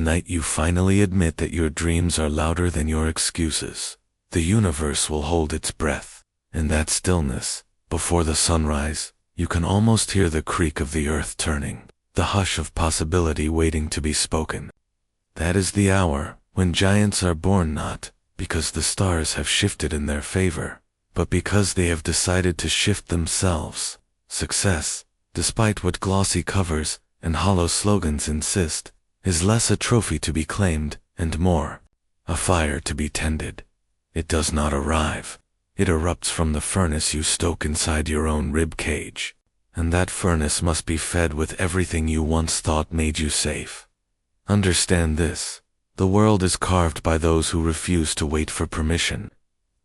night you finally admit that your dreams are louder than your excuses, the universe will hold its breath. In that stillness, before the sunrise, you can almost hear the creak of the earth turning, the hush of possibility waiting to be spoken. That is the hour when giants are born, not because the stars have shifted in their favor, but because they have decided to shift themselves. Success, despite what glossy covers and hollow slogans insist, is less a trophy to be claimed and more a fire to be tended. It does not arrive. It erupts from the furnace you stoke inside your own rib cage, and that furnace must be fed with everything you once thought made you safe. Understand this: the world is carved by those who refuse to wait for permission.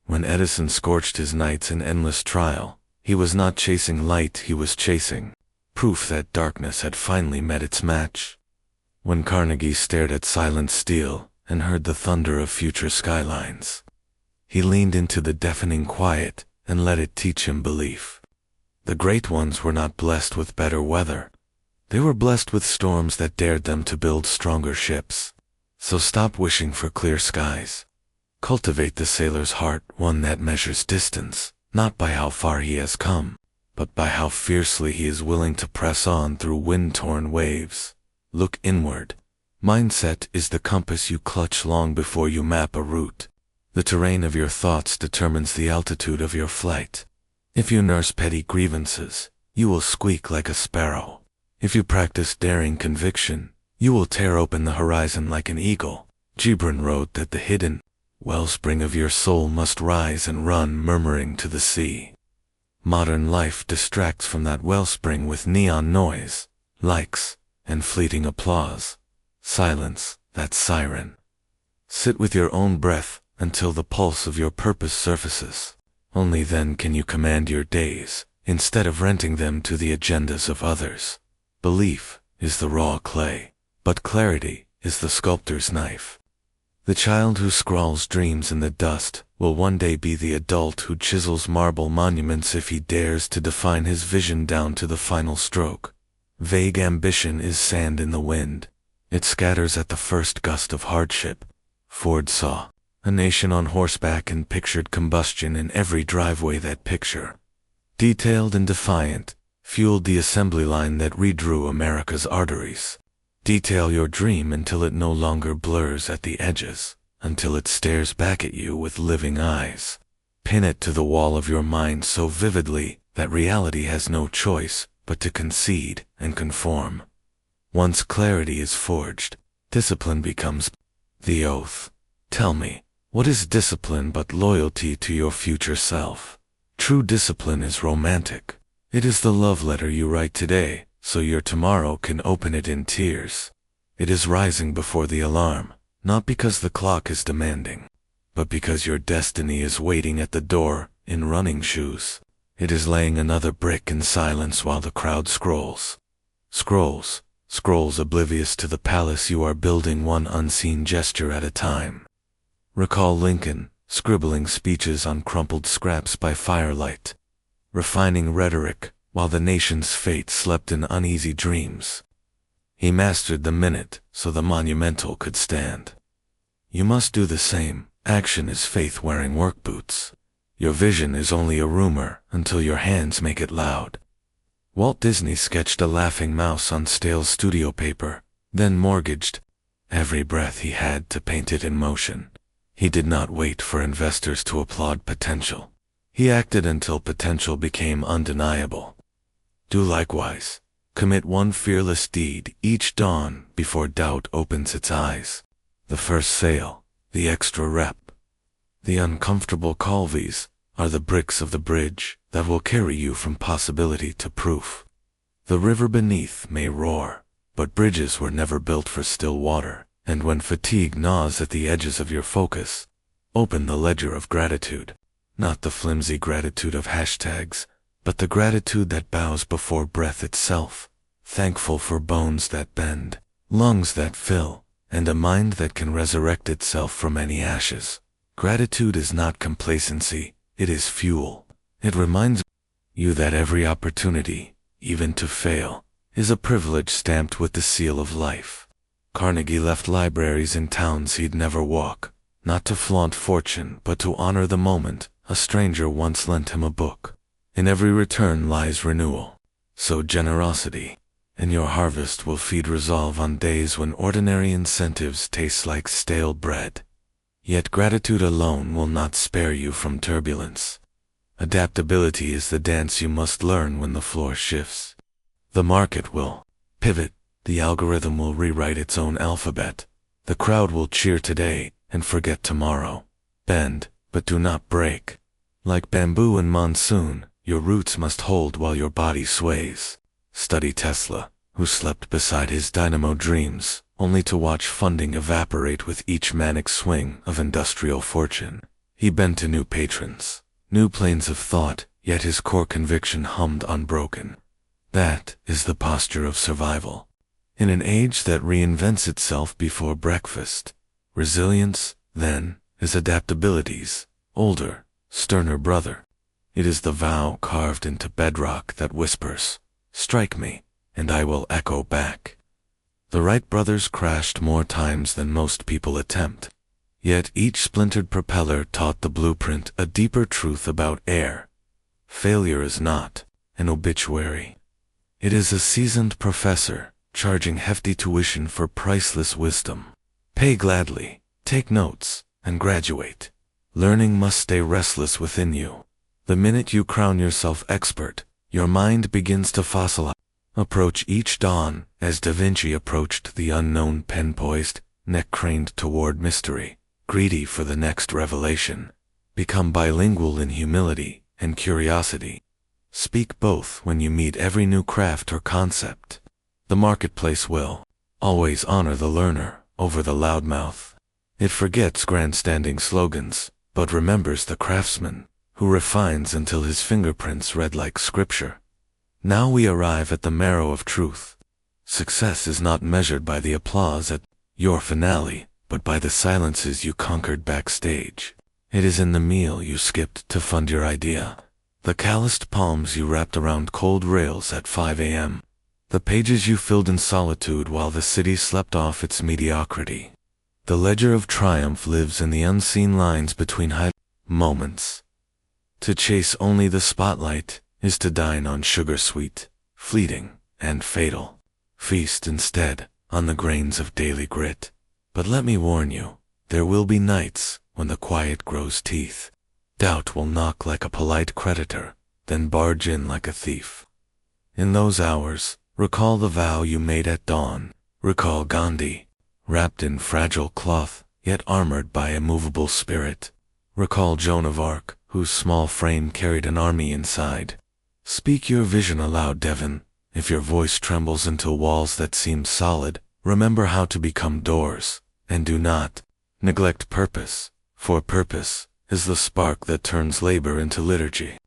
When Edison scorched his nights in endless trial, he was not chasing light, he was chasing proof that darkness had finally met its match. When Carnegie stared at silent steel and heard the thunder of future skylines, he leaned into the deafening quiet and let it teach him belief. The great ones were not blessed with better weather. They were blessed with storms that dared them to build stronger ships. So stop wishing for clear skies. Cultivate the sailor's heart, one that measures distance, not by how far he has come, but by how fiercely he is willing to press on through wind-torn waves. Look inward. Mindset is the compass you clutch long before you map a route. The terrain of your thoughts determines the altitude of your flight. If you nurse petty grievances, you will squeak like a sparrow. If you practice daring conviction, you will tear open the horizon like an eagle. Gibran wrote that the hidden wellspring of your soul must rise and run murmuring to the sea. Modern life distracts from that wellspring with neon noise, likes, and fleeting applause. Silence that siren. Sit with your own breath until the pulse of your purpose surfaces. Only then can you command your days, instead of renting them to the agendas of others. Belief is the raw clay, but clarity is the sculptor's knife. The child who scrawls dreams in the dust will one day be the adult who chisels marble monuments if he dares to define his vision down to the final stroke. Vague ambition is sand in the wind. It scatters at the first gust of hardship. Ford saw a nation on horseback and pictured combustion in every driveway. That picture, detailed and defiant, fueled the assembly line that redrew America's arteries. Detail your dream until it no longer blurs at the edges, until it stares back at you with living eyes. Pin it to the wall of your mind so vividly that reality has no choice but to concede and conform. Once clarity is forged, discipline becomes the oath. Tell me, what is discipline but loyalty to your future self? True discipline is romantic. It is the love letter you write today, so your tomorrow can open it in tears. It is rising before the alarm, not because the clock is demanding, but because your destiny is waiting at the door in running shoes. It is laying another brick in silence while the crowd scrolls. Scrolls oblivious to the palace you are building, one unseen gesture at a time. Recall Lincoln, scribbling speeches on crumpled scraps by firelight, refining rhetoric while the nation's fate slept in uneasy dreams. He mastered the minute so the monumental could stand. You must do the same. Action is faith wearing work boots. Your vision is only a rumor until your hands make it loud. Walt Disney sketched a laughing mouse on stale studio paper, then mortgaged every breath he had to paint it in motion. He did not wait for investors to applaud potential. He acted until potential became undeniable. Do likewise. Commit one fearless deed each dawn before doubt opens its eyes. The first sale, the extra rep, the uncomfortable calvies are the bricks of the bridge that will carry you from possibility to proof. The river beneath may roar, but bridges were never built for still water, and when fatigue gnaws at the edges of your focus, open the ledger of gratitude. Not the flimsy gratitude of hashtags, but the gratitude that bows before breath itself, thankful for bones that bend, lungs that fill, and a mind that can resurrect itself from any ashes. Gratitude is not complacency, it is fuel. It reminds you that every opportunity, even to fail, is a privilege stamped with the seal of life. Carnegie left libraries in towns he'd never walk, not to flaunt fortune but to honor the moment. A stranger once lent him a book. In every return lies renewal. Sow generosity, and your harvest will feed resolve on days when ordinary incentives taste like stale bread. Yet gratitude alone will not spare you from turbulence. Adaptability is the dance you must learn when the floor shifts. The market will pivot, the algorithm will rewrite its own alphabet. The crowd will cheer today and forget tomorrow. Bend, but do not break. Like bamboo in monsoon, your roots must hold while your body sways. Study Tesla, who slept beside his dynamo dreams, only to watch funding evaporate with each manic swing of industrial fortune. He bent to new patrons, new planes of thought, yet his core conviction hummed unbroken. That is the posture of survival. In an age that reinvents itself before breakfast, resilience, then, is adaptability's older, sterner brother. It is the vow carved into bedrock that whispers, "Strike me, and I will echo back." The Wright brothers crashed more times than most people attempt. Yet each splintered propeller taught the blueprint a deeper truth about air. Failure is not an obituary. It is a seasoned professor, charging hefty tuition for priceless wisdom. Pay gladly, take notes, and graduate. Learning must stay restless within you. The minute you crown yourself expert, your mind begins to fossilize. Approach each dawn as Da Vinci approached the unknown, pen poised, neck craned toward mystery, greedy for the next revelation. Become bilingual in humility and curiosity. Speak both when you meet every new craft or concept. The marketplace will always honor the learner over the loudmouth. It forgets grandstanding slogans, but remembers the craftsman who refines until his fingerprints read like scripture. Now we arrive at the marrow of truth. Success is not measured by the applause at your finale, but by the silences you conquered backstage. It is in the meal you skipped to fund your idea, the calloused palms you wrapped around cold rails at 5 a.m., the pages you filled in solitude while the city slept off its mediocrity. The ledger of triumph lives in the unseen lines between high moments. To chase only the spotlight is to dine on sugar sweet, fleeting, and fatal. Feast instead on the grains of daily grit. But let me warn you, there will be nights when the quiet grows teeth. Doubt will knock like a polite creditor, then barge in like a thief. In those hours, recall the vow you made at dawn. Recall Gandhi, wrapped in fragile cloth, yet armored by a movable spirit. Recall Joan of Arc, whose small frame carried an army inside. Speak your vision aloud, Devon. If your voice trembles into walls that seem solid, remember how to become doors, and do not neglect purpose, for purpose is the spark that turns labor into liturgy.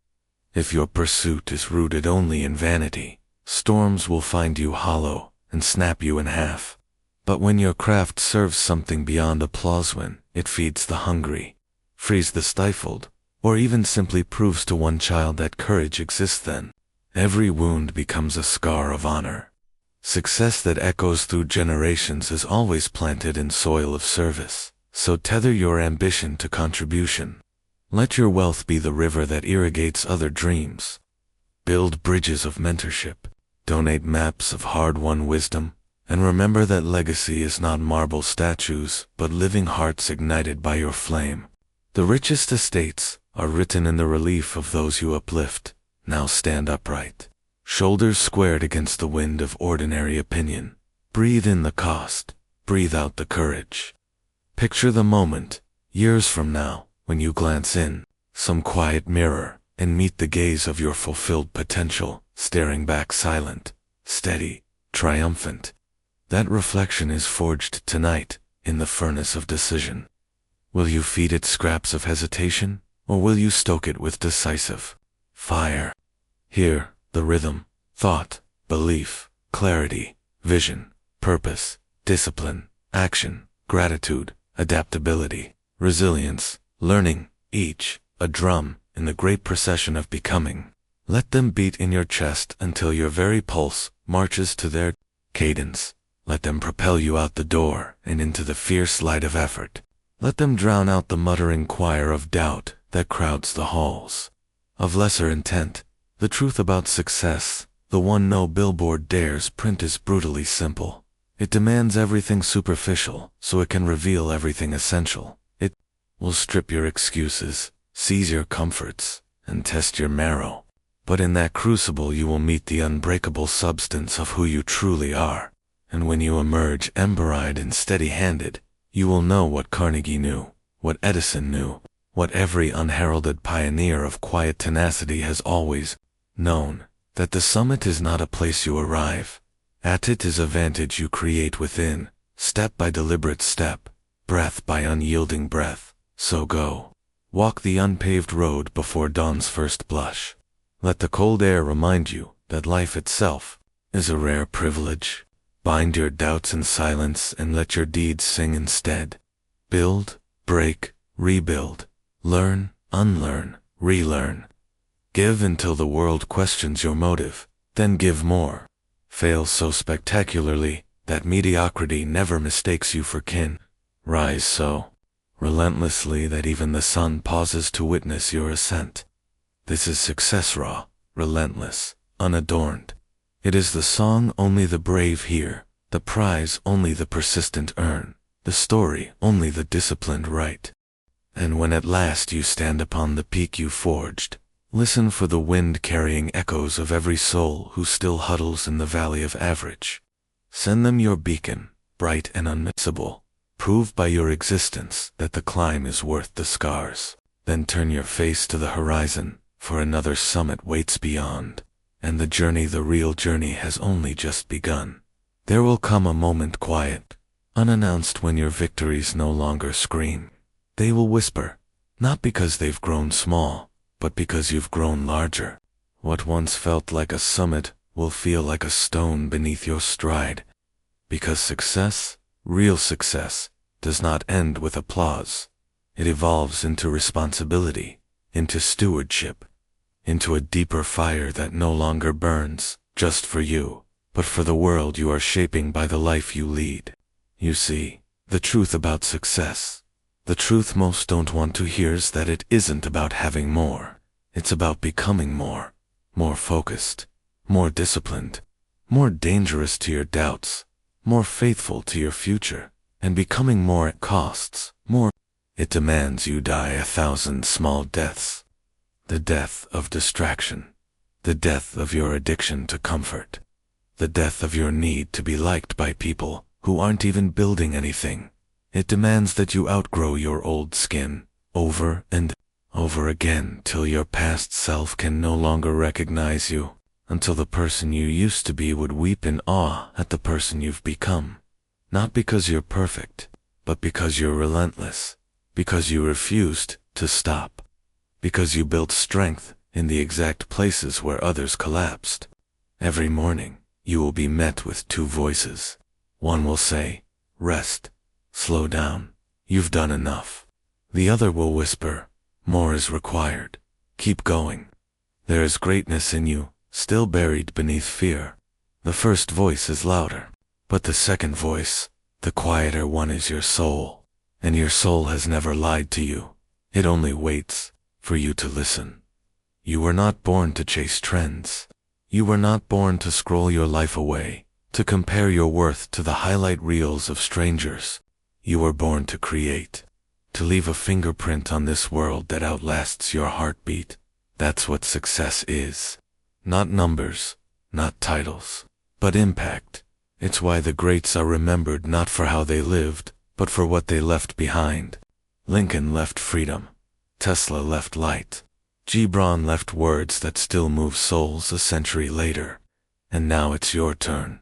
If your pursuit is rooted only in vanity, storms will find you hollow and snap you in half. But when your craft serves something beyond applause, when it feeds the hungry, frees the stifled, or even simply proves to one child that courage exists, then every wound becomes a scar of honor. Success that echoes through generations is always planted in soil of service, so tether your ambition to contribution. Let your wealth be the river that irrigates other dreams. Build bridges of mentorship, donate maps of hard-won wisdom, and remember that legacy is not marble statues, but living hearts ignited by your flame. The richest estates are written in the relief of those you uplift. Now stand upright, shoulders squared against the wind of ordinary opinion. Breathe in the cost, breathe out the courage. Picture the moment, years from now, when you glance in some quiet mirror and meet the gaze of your fulfilled potential, staring back silent, steady, triumphant. That reflection is forged tonight in the furnace of decision. Will you feed it scraps of hesitation, or will you stoke it with decisive fire? Here, the rhythm, thought, belief, clarity, vision, purpose, discipline, action, gratitude, adaptability, resilience, learning, each a drum in the great procession of becoming. Let them beat in your chest until your very pulse marches to their cadence. Let them propel you out the door and into the fierce light of effort. Let them drown out the muttering choir of doubt that crowds the halls. Of lesser intent, the truth about success, the one no billboard dares print, is brutally simple. It demands everything superficial so it can reveal everything essential. It will strip your excuses, seize your comforts, and test your marrow. But in that crucible you will meet the unbreakable substance of who you truly are. And when you emerge ember-eyed and steady-handed, you will know what Carnegie knew, what Edison knew, what every unheralded pioneer of quiet tenacity has always known, that the summit is not a place you arrive. At it is a vantage you create within, step by deliberate step, breath by unyielding breath. So go. Walk the unpaved road before dawn's first blush. Let the cold air remind you that life itself is a rare privilege. Bind your doubts in silence and let your deeds sing instead. Build, break, rebuild. Learn, unlearn, relearn. Give until the world questions your motive, then give more. Fail so spectacularly that mediocrity never mistakes you for kin. Rise so relentlessly that even the sun pauses to witness your ascent. This is success, raw, relentless, unadorned. It is the song only the brave hear, the prize only the persistent earn, the story only the disciplined write. And when at last you stand upon the peak you forged, listen for the wind carrying echoes of every soul who still huddles in the valley of average. Send them your beacon, bright and unmissable. Prove by your existence that the climb is worth the scars. Then turn your face to the horizon, for another summit waits beyond, and the journey, the real journey, has only just begun. There will come a moment quiet, unannounced, when your victories no longer scream. They will whisper, not because they've grown small, but because you've grown larger. What once felt like a summit will feel like a stone beneath your stride. Because success, real success, does not end with applause. It evolves into responsibility, into stewardship, into a deeper fire that no longer burns just for you, but for the world you are shaping by the life you lead. You see, the truth about success, the truth most don't want to hear, is that it isn't about having more. It's about becoming more focused, more disciplined, more dangerous to your doubts, more faithful to your future, and becoming more at costs, more. It demands you die 1,000 small deaths. The death of distraction, the death of your addiction to comfort, the death of your need to be liked by people who aren't even building anything. It demands that you outgrow your old skin, over and over again, till your past self can no longer recognize you, until the person you used to be would weep in awe at the person you've become. Not because you're perfect, but because you're relentless, because you refused to stop, because you built strength in the exact places where others collapsed. Every morning, you will be met with two voices. One will say, rest, slow down, you've done enough. The other will whisper, more is required, keep going. There is greatness in you, still buried beneath fear. The first voice is louder, but the second voice, the quieter one, is your soul. And your soul has never lied to you. It only waits for you to listen. You were not born to chase trends. You were not born to scroll your life away, to compare your worth to the highlight reels of strangers. You were born to create, to leave a fingerprint on this world that outlasts your heartbeat. That's what success is. Not numbers, not titles, but impact. It's why the greats are remembered not for how they lived, but for what they left behind. Lincoln left freedom. Tesla left light. Gibran left words that still move souls a century later. And now it's your turn.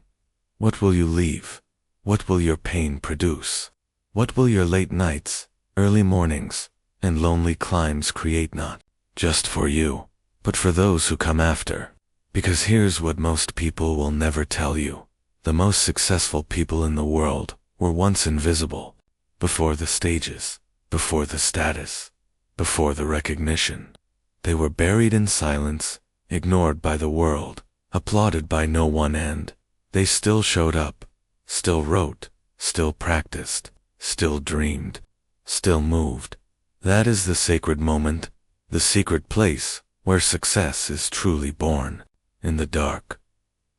What will you leave? What will your pain produce? What will your late nights, early mornings, and lonely climbs create, not just for you, but for those who come after? Because here's what most people will never tell you. The most successful people in the world were once invisible, before the stages, before the status, before the recognition. They were buried in silence, ignored by the world, applauded by no one, and they still showed up, still wrote, still practiced, still dreamed, still moved. That is the sacred moment, the secret place where success is truly born, in the dark,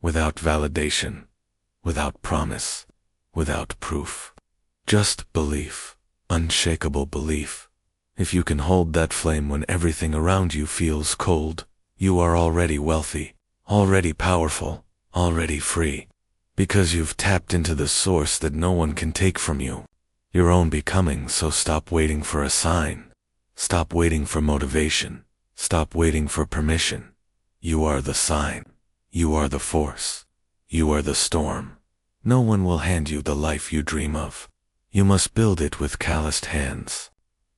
without validation, without promise, without proof. Just belief, unshakable belief. If you can hold that flame when everything around you feels cold, you are already wealthy, already powerful, already free. Because you've tapped into the source that no one can take from you, your own becoming. So stop waiting for a sign. Stop waiting for motivation. Stop waiting for permission. You are the sign. You are the force. You are the storm. No one will hand you the life you dream of. You must build it with calloused hands.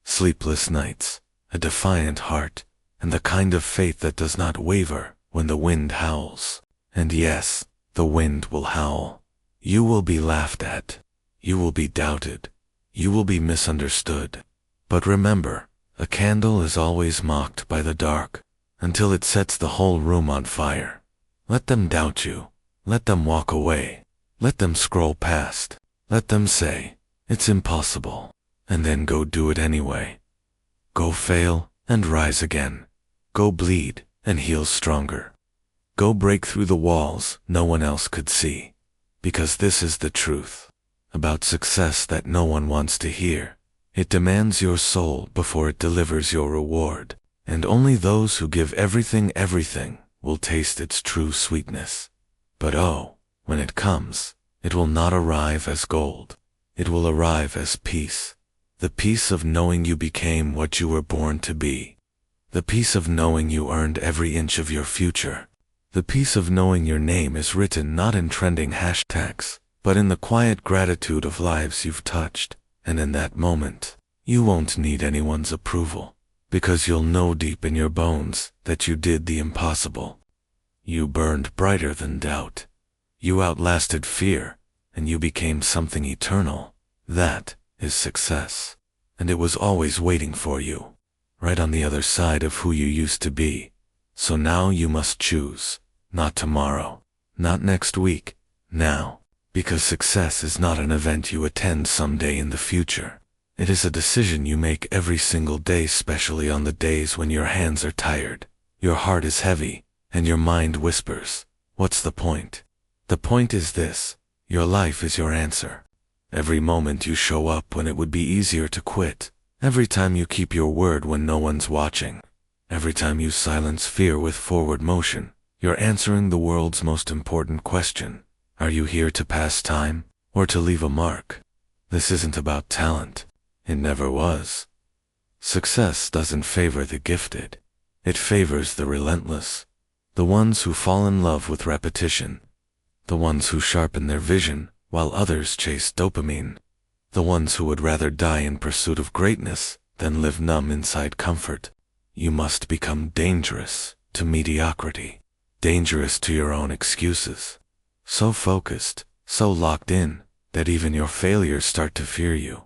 Sleepless nights, a defiant heart, and the kind of faith that does not waver when the wind howls. And yes, the wind will howl. You will be laughed at. You will be doubted. You will be misunderstood. But remember, a candle is always mocked by the dark, until it sets the whole room on fire. Let them doubt you. Let them walk away. Let them scroll past. Let them say, "It's impossible." And then go do it anyway. Go fail and rise again. Go bleed and heal stronger. Go break through the walls no one else could see. Because this is the truth about success that no one wants to hear. It demands your soul before it delivers your reward. And only those who give everything will taste its true sweetness. But oh, when it comes, it will not arrive as gold. It will arrive as peace. The peace of knowing you became what you were born to be. The peace of knowing you earned every inch of your future. The peace of knowing your name is written not in trending hashtags, but in the quiet gratitude of lives you've touched. And in that moment, you won't need anyone's approval, because you'll know deep in your bones that you did the impossible. You burned brighter than doubt. You outlasted fear, and you became something eternal. That is success. And it was always waiting for you, right on the other side of who you used to be. So now you must choose, not tomorrow, not next week, now. Because success is not an event you attend someday in the future. It is a decision you make every single day, especially on the days when your hands are tired, your heart is heavy, and your mind whispers, "What's the point?" The point is this: your life is your answer. Every moment you show up when it would be easier to quit. Every time you keep your word when no one's watching. Every time you silence fear with forward motion. You're answering the world's most important question. Are you here to pass time, or to leave a mark? This isn't about talent. It never was. Success doesn't favor the gifted. It favors the relentless. The ones who fall in love with repetition. The ones who sharpen their vision while others chase dopamine. The ones who would rather die in pursuit of greatness than live numb inside comfort. You must become dangerous to mediocrity. Dangerous to your own excuses. So focused, so locked in, that even your failures start to fear you.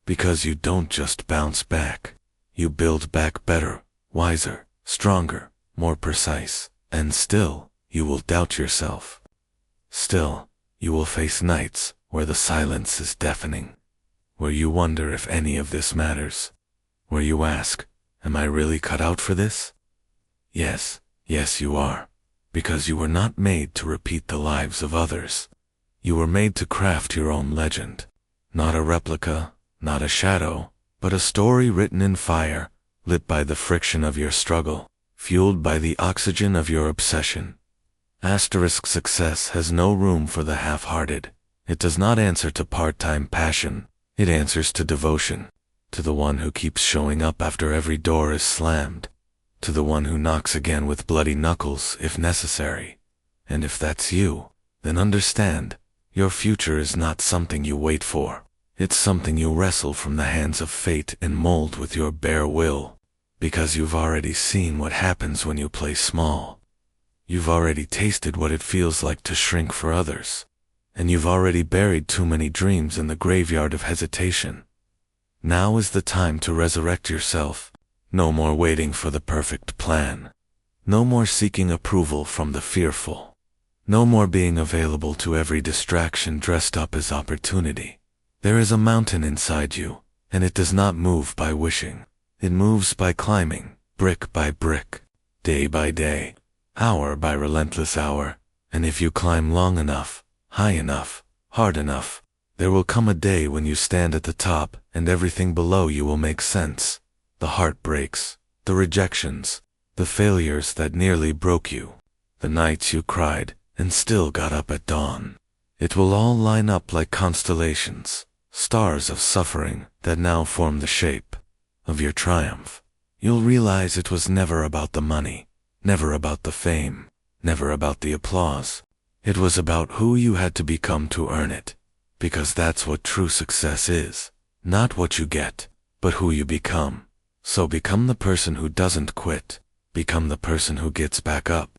Because you don't just bounce back. You build back better, wiser, stronger, more precise. And still, you will doubt yourself. Still, you will face nights where the silence is deafening. Where you wonder if any of this matters. Where you ask, am I really cut out for this? Yes, yes you are. Because you were not made to repeat the lives of others. You were made to craft your own legend. Not a replica, not a shadow, but a story written in fire, lit by the friction of your struggle, fueled by the oxygen of your obsession. Asterisk success has no room for the half-hearted. It does not answer to part-time passion. It answers to devotion. To the one who keeps showing up after every door is slammed. To the one who knocks again with bloody knuckles if necessary. And if that's you, then understand, your future is not something you wait for. It's something you wrestle from the hands of fate and mold with your bare will. Because you've already seen what happens when you play small. You've already tasted what it feels like to shrink for others. And you've already buried too many dreams in the graveyard of hesitation. Now is the time to resurrect yourself. No more waiting for the perfect plan. No more seeking approval from the fearful. No more being available to every distraction dressed up as opportunity. There is a mountain inside you, and it does not move by wishing. It moves by climbing, brick by brick, day by day, hour by relentless hour. And if you climb long enough, high enough, hard enough, there will come a day when you stand at the top and everything below you will make sense. The heartbreaks, the rejections, the failures that nearly broke you, the nights you cried and still got up at dawn. It will all line up like constellations, stars of suffering that now form the shape of your triumph. You'll realize it was never about the money, never about the fame, never about the applause. It was about who you had to become to earn it, because that's what true success is. Not what you get, but who you become. So become the person who doesn't quit. Become the person who gets back up.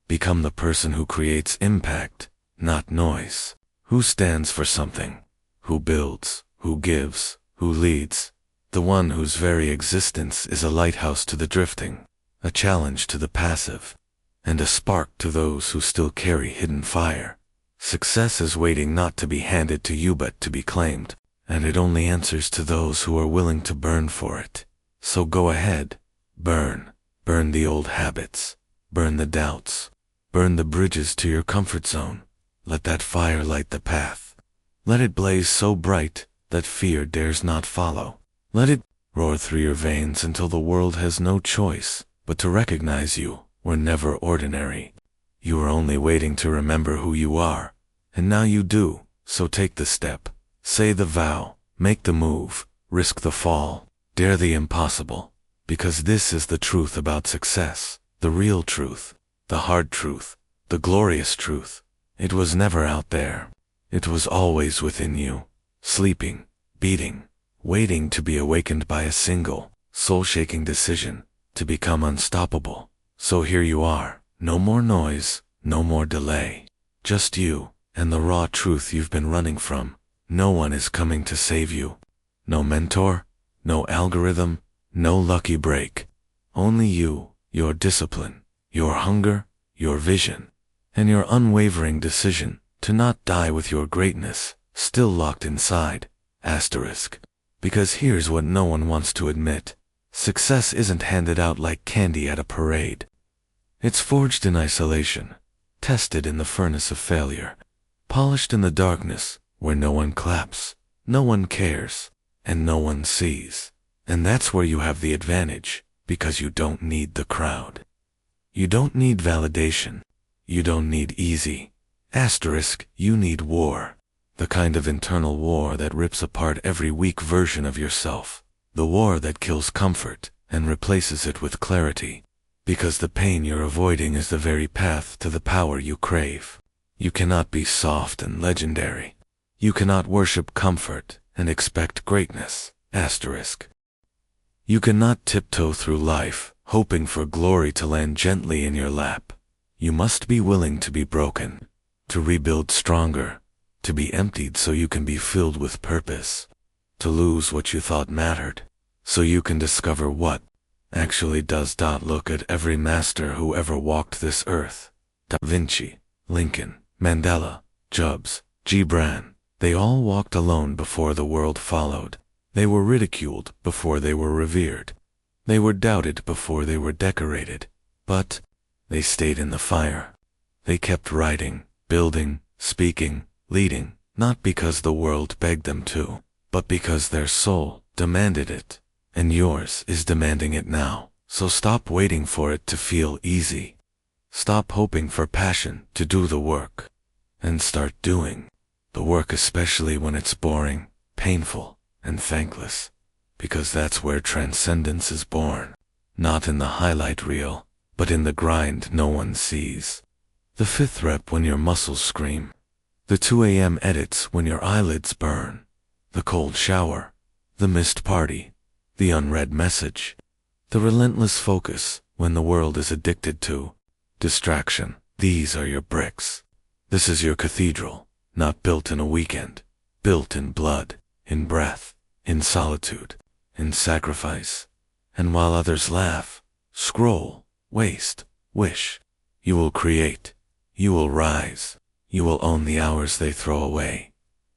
Become the person who creates impact, not noise. Who stands for something. Who builds, who gives, who leads. The one whose very existence is a lighthouse to the drifting, a challenge to the passive, and a spark to those who still carry hidden fire. Success is waiting not to be handed to you but to be claimed, and it only answers to those who are willing to burn for it. So go ahead, burn. Burn the old habits, burn the doubts, burn the bridges to your comfort zone. Let that fire light the path. Let it blaze so bright that fear dares not follow. Let it roar through your veins until the world has no choice but to recognize you were never ordinary. You were only waiting to remember who you are, and now you do. So take the step, say the vow, make the move, risk the fall, dare the impossible. Because this is the truth about success, the real truth, the hard truth, the glorious truth. It was never out there. It was always within you, sleeping, beating, waiting to be awakened by a single, soul-shaking decision, to become unstoppable. So here you are, no more noise, no more delay. Just you, and the raw truth you've been running from. No one is coming to save you. No mentor, no algorithm, no lucky break. Only you, your discipline, your hunger, your vision, and your unwavering decision to not die with your greatness still locked inside. Asterisk. Because here's what no one wants to admit. Success isn't handed out like candy at a parade. It's forged in isolation, tested in the furnace of failure, polished in the darkness where no one claps, no one cares, and no one sees. And that's where you have the advantage, because you don't need the crowd. You don't need validation. You don't need easy. Asterisk, you need war. The kind of internal war that rips apart every weak version of yourself. The war that kills comfort and replaces it with clarity. Because the pain you're avoiding is the very path to the power you crave. You cannot be soft and legendary. You cannot worship comfort and expect greatness. Asterisk. You cannot tiptoe through life, hoping for glory to land gently in your lap. You must be willing to be broken, to rebuild stronger, to be emptied so you can be filled with purpose, to lose what you thought mattered, so you can discover what actually does. Look at every master who ever walked this earth. Da Vinci, Lincoln, Mandela, Jobs, Gibran. They all walked alone before the world followed. They were ridiculed before they were revered. They were doubted before they were decorated. But they stayed in the fire. They kept writing, building, speaking, leading, not because the world begged them to, but because their soul demanded it. And yours is demanding it now. So stop waiting for it to feel easy. Stop hoping for passion to do the work. And start doing the work, especially when it's boring, painful, and thankless, because that's where transcendence is born, not in the highlight reel, but in the grind no one sees. The 5th rep when your muscles scream, the 2 a.m. edits when your eyelids burn, the cold shower, the missed party, the unread message, the relentless focus when the world is addicted to distraction. These are your bricks. This is your cathedral, not built in a weekend, built in blood, in breath, in solitude, in sacrifice. And while others laugh, scroll, waste, wish, you will create. You will rise. You will own the hours they throw away.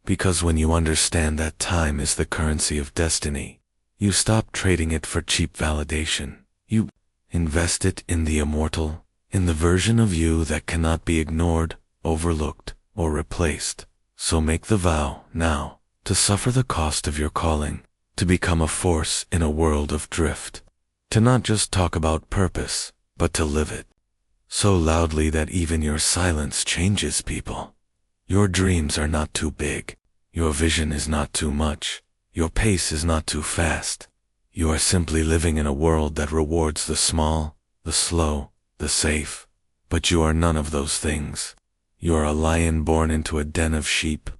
Because when you understand that time is the currency of destiny, you stop trading it for cheap validation. You invest it in the immortal, in the version of you that cannot be ignored, overlooked, or replaced. So make the vow, now, to suffer the cost of your calling, to become a force in a world of drift, to not just talk about purpose, but to live it. So loudly that even your silence changes people. Your dreams are not too big. Your vision is not too much. Your pace is not too fast. You are simply living in a world that rewards the small, the slow, the safe. But you are none of those things. You are a lion born into a den of sheep,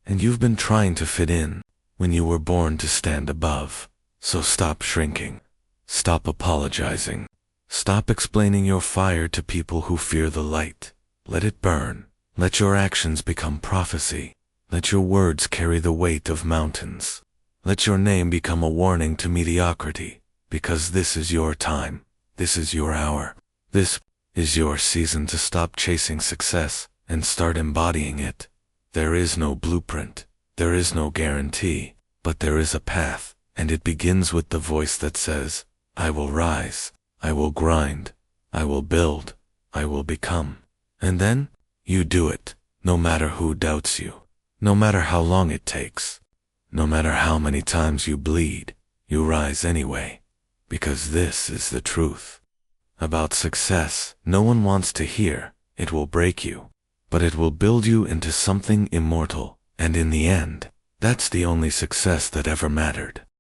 and you've been trying to fit in when you were born to stand above. So stop shrinking. Stop apologizing. Stop explaining your fire to people who fear the light. Let it burn. Let your actions become prophecy. Let your words carry the weight of mountains. Let your name become a warning to mediocrity, because this is your time. This is your hour. This is your season to stop chasing success and start embodying it. There is no blueprint. There is no guarantee, but there is a path, and it begins with the voice that says, I will rise. I will grind. I will build. I will become. And then, you do it, no matter who doubts you. No matter how long it takes. No matter how many times you bleed, you rise anyway. Because this is the truth. About success, no one wants to hear. It will break you. But it will build you into something immortal. And in the end, that's the only success that ever mattered.